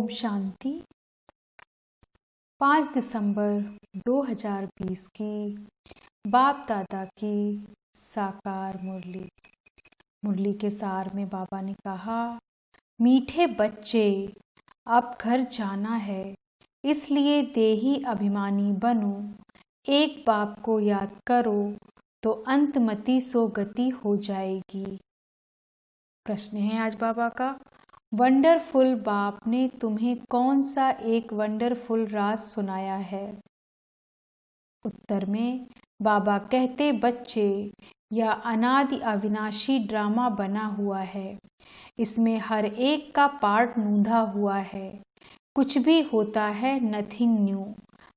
ओम शांति। 5 दिसंबर 2020 की बाप दादा की साकार मुरली के सार में बाबा ने कहा, मीठे बच्चे अब घर जाना है, इसलिए देही अभिमानी बनो। एक बाप को याद करो तो अंतमति सो गति हो जाएगी। प्रश्न है आज बाबा का, वंडरफुल बाप ने तुम्हें कौन सा एक वंडरफुल राज सुनाया है? उत्तर में बाबा कहते, बच्चे, यह अनादि अविनाशी ड्रामा बना हुआ है। इसमें हर एक का पार्ट नूंधा हुआ है। कुछ भी होता है नथिंग न्यू।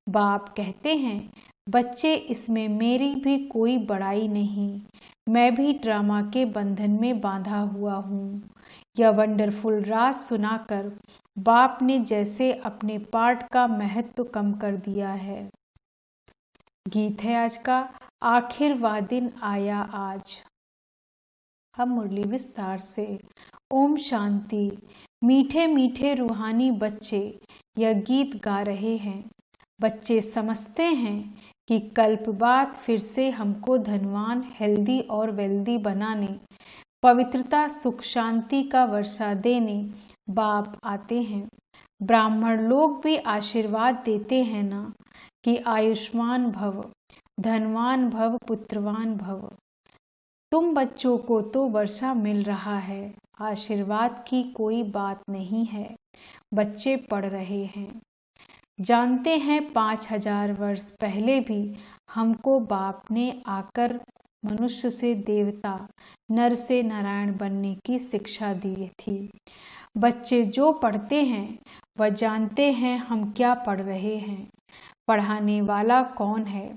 बाप कहते हैं, बच्चे, इसमें मेरी भी कोई बड़ाई नहीं। मैं भी ड्रामा के बंधन में बांधा हुआ हूँ। यह वंडरफुल राज सुनाकर बाप ने जैसे अपने पार्ट का महत्व कम कर दिया है। गीत है आज का, आखिर वह दिन आया आज। हम मुरली विस्तार से। ओम शांति। मीठे मीठे रूहानी बच्चे यह गीत गा रहे हैं। बच्चे समझते हैं कि कल्प बाद फिर से हमको धनवान, हेल्दी और वेल्दी बनाने, पवित्रता, सुख, शांति का वर्षा देने बाप आते हैं। ब्राह्मण लोग भी आशीर्वाद देते हैं ना कि आयुष्मान भव, धनवान भव, पुत्रवान भव। तुम बच्चों को तो वर्षा मिल रहा है, आशीर्वाद की कोई बात नहीं है। बच्चे पढ़ रहे हैं। जानते हैं 5000 वर्ष पहले भी हमको बाप ने आकर मनुष्य से देवता, नर से नारायण बनने की शिक्षा दी थी। बच्चे जो पढ़ते हैं वह जानते हैं हम क्या पढ़ रहे हैं, पढ़ाने वाला कौन है,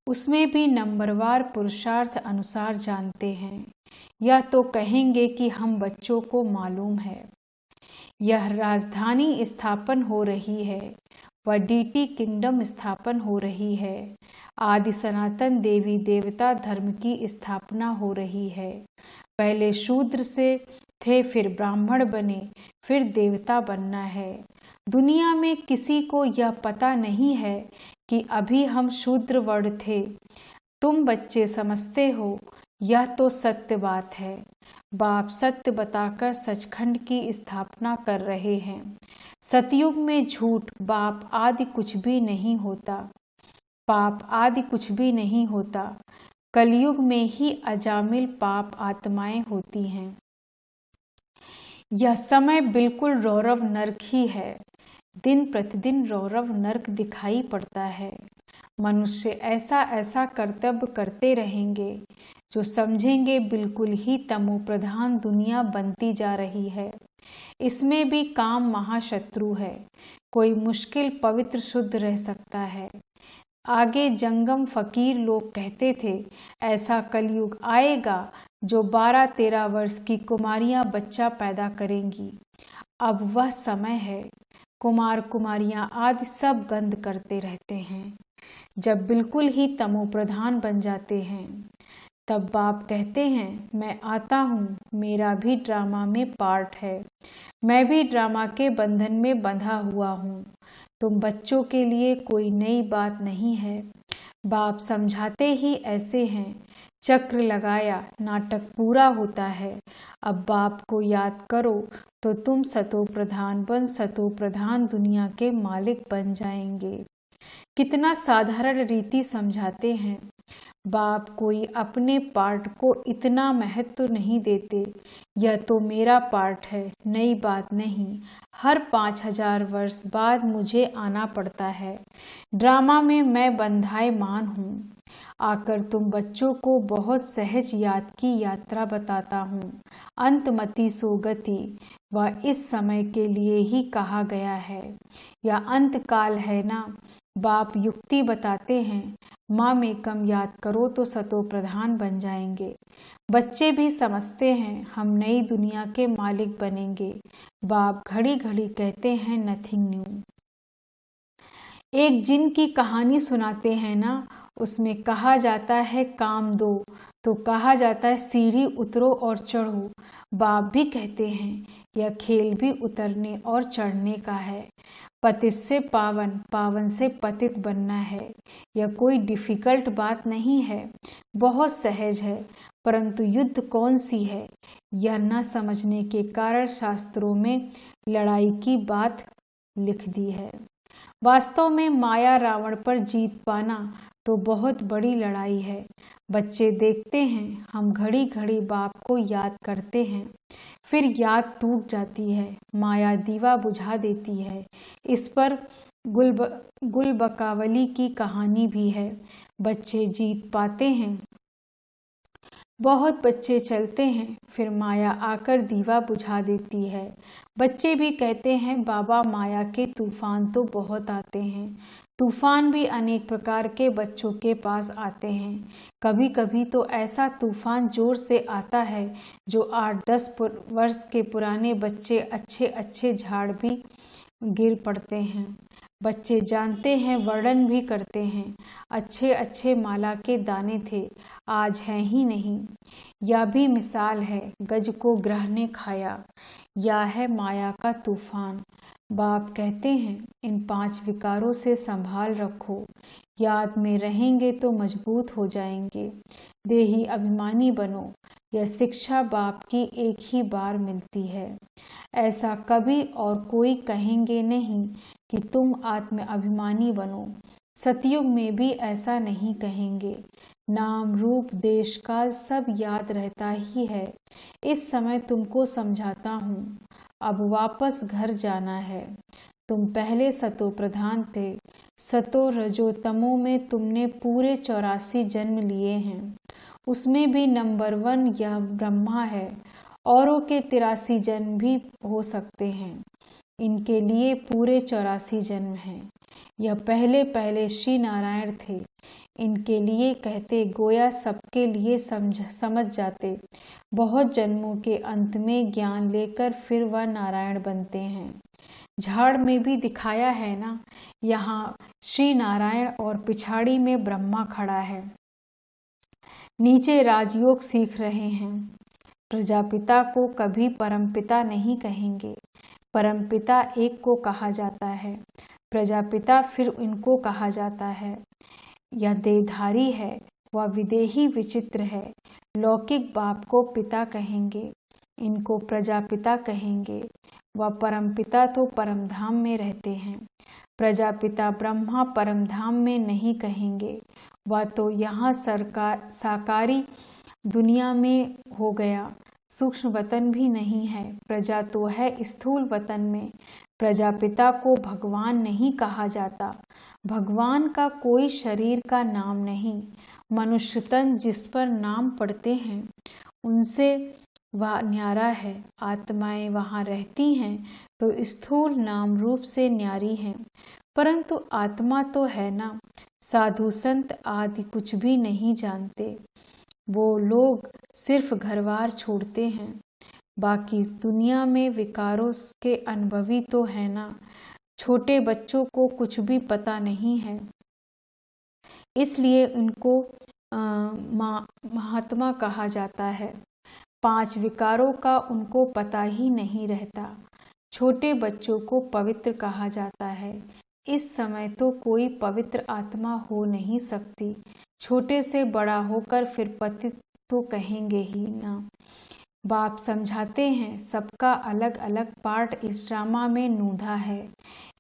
उसमें भी नंबरवार पुरुषार्थ अनुसार जानते हैं। यह तो कहेंगे कि हम बच्चों को मालूम है। यह राजधानी स्थापन हो रही है, वह डीटी किंगडम स्थापन हो रही है। आदि सनातन देवी देवता धर्म की स्थापना हो रही है। पहले शूद्र से थे, फिर ब्राह्मण बने, फिर देवता बनना है। दुनिया में किसी को यह पता नहीं है कि अभी हम शूद्र वर्ण थे। तुम बच्चे समझते हो, यह तो सत्य बात है। बाप सत्य बताकर सचखंड की स्थापना कर रहे हैं। सतयुग में झूठ, बाप आदि कुछ भी नहीं होता, पाप आदि कुछ भी नहीं होता। कलयुग में ही अजामिल पाप आत्माएं होती हैं। यह समय बिल्कुल रौरव नरक ही है। दिन प्रतिदिन रौरव नरक दिखाई पड़ता है। मनुष्य ऐसा ऐसा कर्तव्य करते रहेंगे जो समझेंगे बिल्कुल ही तमो प्रधान दुनिया बनती जा रही है। इसमें भी काम महाशत्रु है। कोई मुश्किल पवित्र शुद्ध रह सकता है। आगे जंगम फकीर लोग कहते थे, ऐसा कलयुग आएगा जो 12-13 वर्ष की कुमारियां बच्चा पैदा करेंगी। अब वह समय है। कुमार कुमारियां आदि सब गंध करते रहते हैं। जब बिल्कुल ही तमो प्रधान बन जाते हैं, तब बाप कहते हैं, मैं आता हूँ, मेरा भी ड्रामा में पार्ट है। मैं भी ड्रामा के बंधन में बंधा हुआ हूँ। तुम बच्चों के लिए कोई नई बात नहीं है। बाप समझाते ही ऐसे हैं। चक्र लगाया, नाटक पूरा होता है। अब बाप को याद करो तो तुम सतो प्रधान बन सतो प्रधान दुनिया के मालिक बन जाएंगे। कितना साधारण रीति समझाते हैं। बाप कोई अपने पार्ट को इतना महत्व नहीं देते। यह तो मेरा पार्ट है, नई बात नहीं। हर 5000 वर्ष बाद मुझे आना पड़ता है। ड्रामा में मैं बंधायमान हूँ। आकर तुम बच्चों को बहुत सहज याद की यात्रा बताता हूँ। अंतमति सो गति, वह इस समय के लिए ही कहा गया है। यह अंत काल है ना। बाप युक्ति बताते हैं, माँ में कम याद करो तो सतो प्रधान बन जाएंगे। बच्चे भी समझते हैं हम नई दुनिया के मालिक बनेंगे। बाप घड़ी घड़ी कहते हैं नथिंग न्यू। एक जिन की कहानी सुनाते हैं ना, उसमें कहा जाता है काम दो, तो कहा जाता है सीढ़ी उतरो और चढ़ो। बाप भी कहते हैं यह खेल भी उतरने और चढ़ने का है। पतित से पावन, पावन से पतित बनना है। यह कोई डिफिकल्ट बात नहीं है, बहुत सहज है। परंतु युद्ध कौन सी है, यह न समझने के कारण शास्त्रों में लड़ाई की बात लिख दी है। वास्तव में माया रावण पर जीत पाना तो बहुत बड़ी लड़ाई है। बच्चे देखते हैं, हम घड़ी घड़ी बाप को याद करते हैं, फिर याद टूट जाती है, माया दीवा बुझा देती है। इस पर गुलबकावली की कहानी भी है। बच्चे जीत पाते हैं, बहुत बच्चे चलते हैं, फिर माया आकर दीवा बुझा देती है। बच्चे भी कहते हैं, बाबा माया के तूफान तो बहुत आते हैं। तूफान भी अनेक प्रकार के बच्चों के पास आते हैं। कभी कभी तो ऐसा तूफान जोर से आता है जो 8-10 वर्ष के पुराने बच्चे अच्छे अच्छे झाड़ भी गिर पड़ते हैं। बच्चे जानते हैं, वर्णन भी करते हैं, अच्छे अच्छे माला के दाने थे, आज हैं ही नहीं। यह भी मिसाल है, गज को ग्रह ने खाया। यह है माया का तूफान। बाप कहते हैं, इन 5 विकारों से संभाल रखो, याद में रहेंगे तो मजबूत हो जाएंगे। देही अभिमानी बनो। यह शिक्षा बाप की एक ही बार मिलती है। ऐसा कभी और कोई कहेंगे नहीं कि तुम आत्म अभिमानी बनो। सतयुग में भी ऐसा नहीं कहेंगे। नाम रूप देश काल सब याद रहता ही है। इस समय तुमको समझाता हूँ, अब वापस घर जाना है। तुम पहले सतो प्रधान थे, सतो रजो तमो में तुमने पूरे 84 जन्म लिए हैं। उसमें भी नंबर 1 यह ब्रह्मा है। औरों के 83 जन्म भी हो सकते हैं, इनके लिए पूरे 84 जन्म हैं। यह पहले पहले श्री नारायण थे, इनके लिए कहते गोया सबके लिए समझ जाते। बहुत जन्मों के अंत में ज्ञान लेकर फिर वह नारायण बनते हैं। झाड़ में भी दिखाया है ना, यहाँ श्री नारायण और पिछाड़ी में ब्रह्मा खड़ा है। नीचे राजयोग सीख रहे हैं। प्रजापिता को कभी परमपिता नहीं कहेंगे। परमपिता एक को कहा जाता है, प्रजापिता फिर इनको कहा जाता है। यह देहधारी है, वह विदेही विचित्र है। लौकिक बाप को पिता कहेंगे, इनको प्रजापिता कहेंगे। वह परमपिता तो परमधाम में रहते हैं। प्रजापिता ब्रह्मा परमधाम में नहीं कहेंगे, वह तो यहाँ साकारी दुनिया में हो गया। सूक्ष्म वतन भी नहीं है, प्रजा तो है स्थूल वतन में। प्रजापिता को भगवान नहीं कहा जाता। भगवान का कोई शरीर का नाम नहीं। मनुष्य तन जिस पर नाम पड़ते हैं उनसे वह न्यारा है। आत्माएं वहाँ रहती हैं तो स्थूल नाम रूप से न्यारी हैं, परंतु आत्मा तो है ना। साधु संत आदि कुछ भी नहीं जानते, वो लोग सिर्फ घरवार छोड़ते हैं। बाकी दुनिया में विकारों के अनुभवी तो है ना। छोटे बच्चों को कुछ भी पता नहीं है, इसलिए उनको महात्मा कहा जाता है। 5 विकारों का उनको पता ही नहीं रहता। छोटे बच्चों को पवित्र कहा जाता है। इस समय तो कोई पवित्र आत्मा हो नहीं सकती। छोटे से बड़ा होकर फिर पतित तो कहेंगे ही ना। बाप समझाते हैं, सबका अलग अलग पार्ट इस ड्रामा में नूंधा है।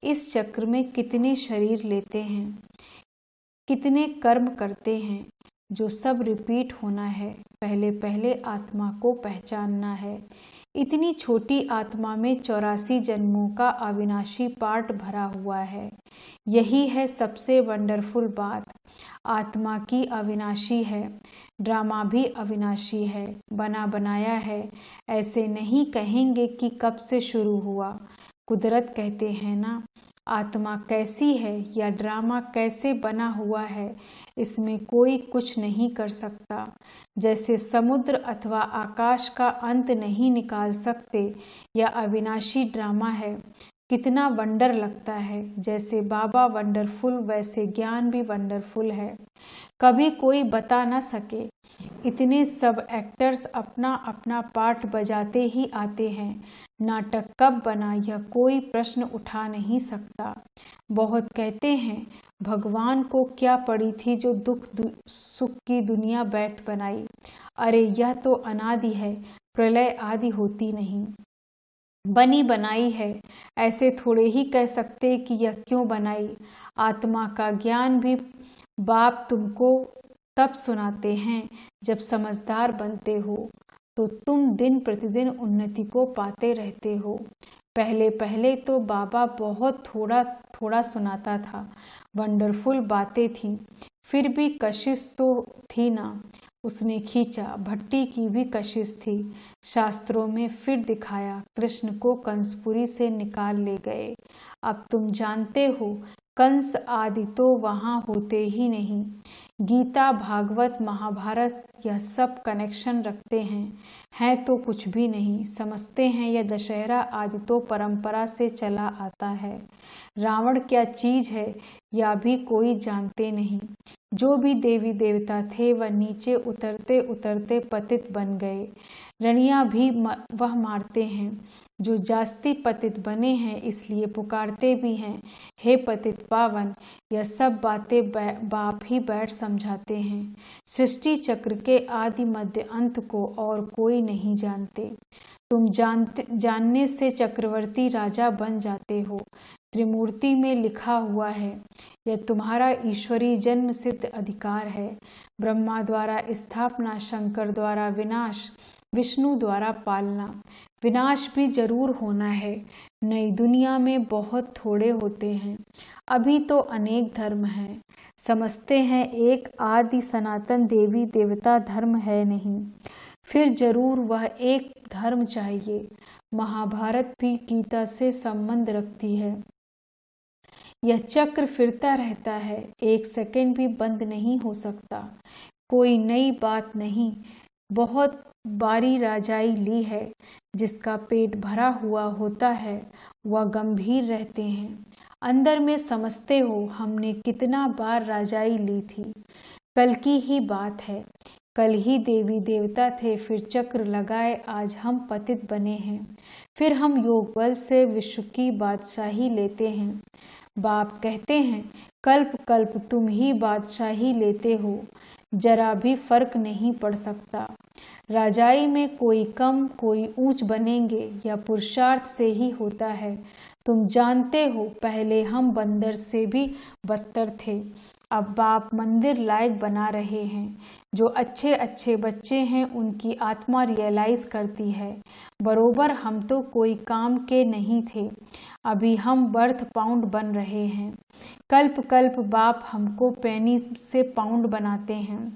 इस चक्र में कितने शरीर लेते हैं, कितने कर्म करते हैं, जो सब रिपीट होना है। पहले पहले आत्मा को पहचानना है। इतनी छोटी आत्मा में 84 जन्मों का अविनाशी पार्ट भरा हुआ है। यही है सबसे वंडरफुल बात। आत्मा की अविनाशी है, ड्रामा भी अविनाशी है, बना बनाया है। ऐसे नहीं कहेंगे कि कब से शुरू हुआ। कुदरत कहते हैं ना, आत्मा कैसी है या ड्रामा कैसे बना हुआ है, इसमें कोई कुछ नहीं कर सकता। जैसे समुद्र अथवा आकाश का अंत नहीं निकाल सकते, यह अविनाशी ड्रामा है। कितना वंडर लगता है। जैसे बाबा वंडरफुल वैसे ज्ञान भी वंडरफुल है। कभी कोई बता न सके। इतने सब एक्टर्स अपना अपना पार्ट बजाते ही आते हैं। नाटक कब बना यह कोई प्रश्न उठा नहीं सकता। बहुत कहते हैं भगवान को क्या पड़ी थी जो दुख सुख की दुनिया बैठ बनाई। अरे यह तो अनादि है, प्रलय आदि होती नहीं, बनी बनाई है। ऐसे थोड़े ही कह सकते कि यह क्यों बनाई। आत्मा का ज्ञान भी बाप तुमको तब सुनाते हैं जब समझदार बनते हो, तो तुम दिन प्रतिदिन उन्नति को पाते रहते हो। पहले पहले तो बाबा बहुत थोड़ा थोड़ा सुनाता था, वंडरफुल बातें थी, फिर भी कशिश तो थी ना। उसने खींचा, भट्टी की भी कशिश थी। शास्त्रों में फिर दिखाया, कृष्ण को कंसपुरी से निकाल ले गए। अब तुम जानते हो कंस आदि तो वहाँ होते ही नहीं। गीता, भागवत, महाभारत यह सब कनेक्शन रखते हैं तो कुछ भी नहीं। समझते हैं यह दशहरा आदि तो परंपरा से चला आता है। रावण क्या चीज है यह भी कोई जानते नहीं। जो भी देवी देवता थे वह नीचे उतरते उतरते पतित बन गए। रनिया भी वह मारते हैं। जो जास्ती पतित बने हैं इसलिए पुकारते भी हैं, हे पतित पावन। यह सब बातें बाप ही बैठ समझाते हैं। सृष्टि चक्र के आदि मध्य अंत को और कोई नहीं जानते। तुम जानने से चक्रवर्ती राजा बन जाते हो। त्रिमूर्ति में लिखा हुआ है, यह तुम्हारा ईश्वरीय जन्म सिद्ध अधिकार है। ब्रह्मा द्वारा स्थापना, शंकर द्वारा विनाश, विष्णु द्वारा पालना। विनाश भी जरूर होना है। नई दुनिया में बहुत थोड़े होते हैं। अभी तो अनेक धर्म हैं। समझते हैं एक आदि सनातन देवी देवता धर्म है नहीं। फिर जरूर वह एक धर्म चाहिए। महाभारत भी गीता से संबंध रखती है। यह चक्र फिरता रहता है, एक सेकंड भी बंद नहीं हो सकता। कोई नई बात नहीं। बहुत बारी राजाई ली है। जिसका पेट भरा हुआ होता है वह गंभीर रहते हैं। अंदर में समझते हो हमने कितना बार राजाई ली थी। कल की ही बात है। कल ही देवी देवता थे, फिर चक्र लगाए, आज हम पतित बने हैं। फिर हम योग बल से विश्व की बादशाही लेते हैं। बाप कहते हैं कल्प कल्प तुम ही बादशाही लेते हो, जरा भी फर्क नहीं पड़ सकता। राजाई में कोई कम कोई ऊंच बनेंगे या पुरुषार्थ से ही होता है। तुम जानते हो पहले हम बंदर से भी बदतर थे। अब बाप मंदिर लायक बना रहे हैं। जो अच्छे अच्छे बच्चे हैं उनकी आत्मा रियलाइज करती है, बरोबर हम तो कोई काम के नहीं थे, अभी हम बर्थ पाउंड बन रहे हैं। कल्प कल्प बाप हमको पेनी से पाउंड बनाते हैं।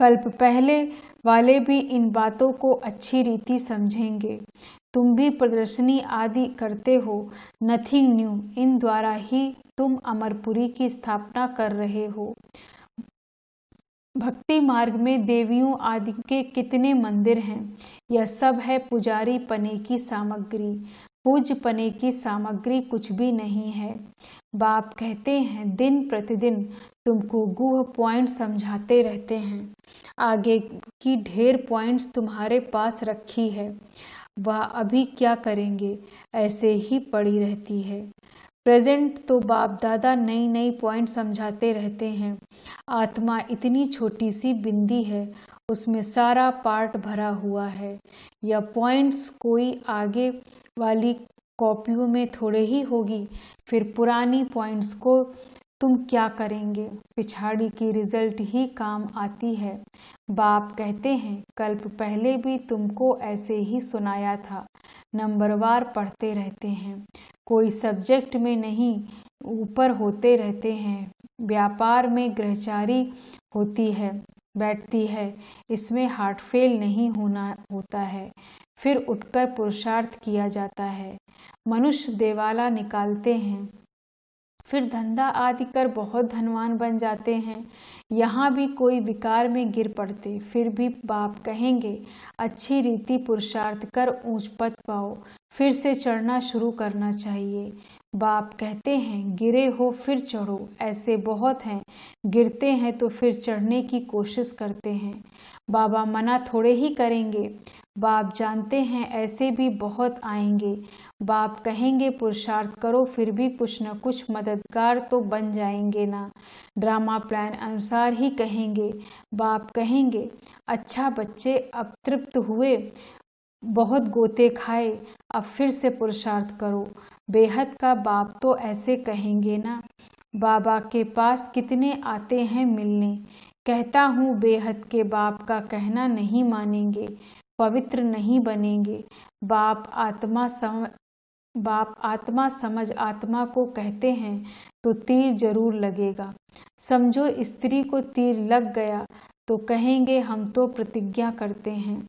कल्प पहले वाले भी इन बातों को अच्छी रीति समझेंगे। तुम भी प्रदर्शनी आदि करते हो, नथिंग न्यू। इन द्वारा ही तुम अमरपुरी की स्थापना कर रहे हो। भक्ति मार्ग में देवियों आदि के कितने मंदिर हैं। यह सब है पुजारी पने की सामग्री। पूज्य पने की सामग्री कुछ भी नहीं है। बाप कहते हैं दिन प्रतिदिन तुमको गुह पॉइंट समझाते रहते हैं। आगे की ढेर पॉइंट्स तुम्हारे पास रखी है, वह अभी क्या करेंगे, ऐसे ही पड़ी रहती है। प्रेजेंट तो बाप दादा नई नई पॉइंट समझाते रहते हैं। आत्मा इतनी छोटी सी बिंदी है, उसमें सारा पार्ट भरा हुआ है। यह पॉइंट्स कोई आगे वाली कॉपियों में थोड़े ही होगी। फिर पुरानी पॉइंट्स को तुम क्या करेंगे, पिछाड़ी की रिजल्ट ही काम आती है। बाप कहते हैं कल्प पहले भी तुमको ऐसे ही सुनाया था। नंबरवार पढ़ते रहते हैं, कोई सब्जेक्ट में नहीं, ऊपर होते रहते हैं। व्यापार में ग्रहचारी होती है, बैठती है, इसमें हार्ट फेल नहीं होता है। फिर उठकर पुरुषार्थ किया जाता है। मनुष्य देवाला निकालते हैं, फिर धंधा आदि कर बहुत धनवान बन जाते हैं। यहाँ भी कोई विकार में गिर पड़ते, फिर भी बाप कहेंगे अच्छी रीति पुरुषार्थ कर ऊंच पद पाओ, फिर से चढ़ना शुरू करना चाहिए। बाप कहते हैं गिरे हो फिर चढ़ो, ऐसे बहुत हैं, गिरते हैं तो फिर चढ़ने की कोशिश करते हैं। बाबा मना थोड़े ही करेंगे, बाप जानते हैं ऐसे भी बहुत आएंगे। बाप कहेंगे पुरुषार्थ करो, फिर भी कुछ न कुछ मददगार तो बन जाएंगे ना। ड्रामा प्लान अनुसार ही कहेंगे। बाप कहेंगे अच्छा बच्चे अब तृप्त हुए, बहुत गोते खाए, अब फिर से पुरुषार्थ करो। बेहद का बाप तो ऐसे कहेंगे ना। बाबा के पास कितने आते हैं मिलने, कहता हूँ बेहद के बाप का कहना नहीं मानेंगे, पवित्र नहीं बनेंगे। बाप आत्मा समझ आत्मा को कहते हैं तो तीर जरूर लगेगा। समझो स्त्री को तीर लग गया तो कहेंगे हम तो प्रतिज्ञा करते हैं।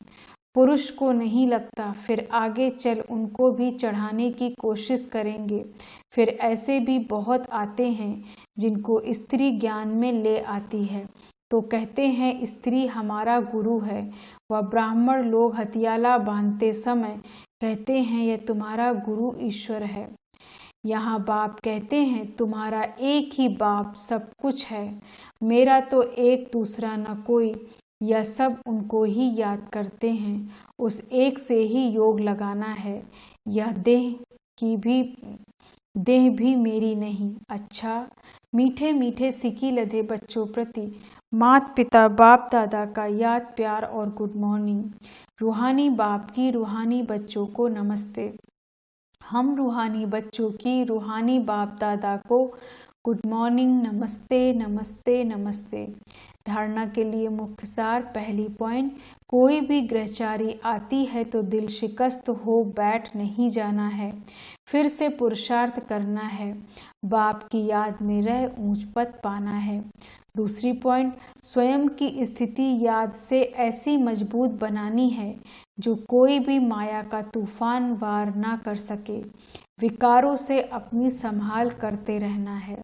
पुरुष को नहीं लगता, फिर आगे चल उनको भी चढ़ाने की कोशिश करेंगे। फिर ऐसे भी बहुत आते हैं जिनको स्त्री ज्ञान में ले आती है तो कहते हैं स्त्री हमारा गुरु है। वह ब्राह्मण लोग हथियाला बांधते समय कहते हैं यह तुम्हारा गुरु ईश्वर है। यहाँ बाप कहते हैं तुम्हारा एक ही बाप सब कुछ है, मेरा तो एक दूसरा न कोई। यह सब उनको ही याद करते हैं, उस एक से ही योग लगाना है। यह देह भी मेरी नहीं। अच्छा, मीठे मीठे सिकी लधे बच्चों प्रति माता पिता बाप दादा का याद प्यार और गुड मॉर्निंग। रूहानी बाप की रूहानी बच्चों को नमस्ते। हम रूहानी बच्चों की रूहानी बाप दादा को गुड मॉर्निंग, नमस्ते नमस्ते नमस्ते। धारणा के लिए मुख्य सार। पहली पॉइंट, कोई भी ग्रहचारी आती है तो दिल शिकस्त हो बैठ नहीं जाना है, फिर से पुरुषार्थ करना है, बाप की याद में रह ऊंच पद पाना है। दूसरी पॉइंट, स्वयं की स्थिति याद से ऐसी मजबूत बनानी है जो कोई भी माया का तूफान वार ना कर सके। विकारों से अपनी संभाल करते रहना है।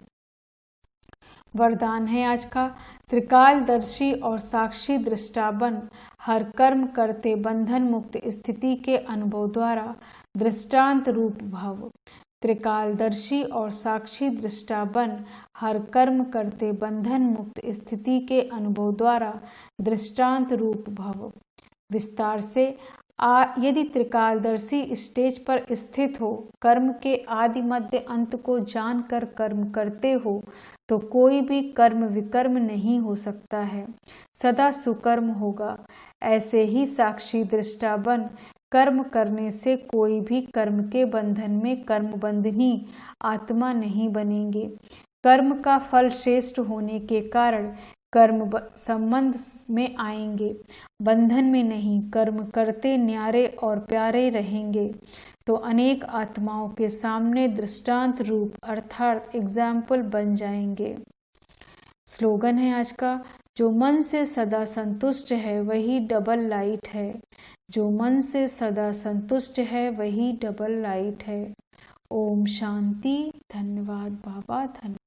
वरदान है आज का, त्रिकालदर्शी और साक्षी दृष्टा बन, हर कर्म करते बंधन मुक्त स्थिति के अनुभव द्वारा दृष्टांत रूप भव। त्रिकालदर्शी और साक्षी दृष्टा बन, हर कर्म करते बंधन मुक्त स्थिति के अनुभव द्वारा दृष्टांत रूप भव। विस्तार से, यदि त्रिकालदर्शी स्टेज पर स्थित हो, कर्म के आदि मध्य अंत को जानकर कर्म करते हो तो कोई भी कर्म विकर्म नहीं हो सकता है, सदा सुकर्म होगा। ऐसे ही साक्षी दृष्टा बन, कर्म करने से कोई भी कर्म के बंधन में कर्म बंधनी आत्मा नहीं बनेंगे। कर्म का फल श्रेष्ठ होने के कारण कर्म संबंध में आएंगे, बंधन में नहीं। कर्म करते न्यारे और प्यारे रहेंगे तो अनेक आत्माओं के सामने दृष्टांत रूप अर्थात एग्जाम्पल बन जाएंगे। स्लोगन है आज का, जो मन से सदा संतुष्ट है वही डबल लाइट है। जो मन से सदा संतुष्ट है वही डबल लाइट है। ओम शांति। धन्यवाद बाबा। धन्यवाद।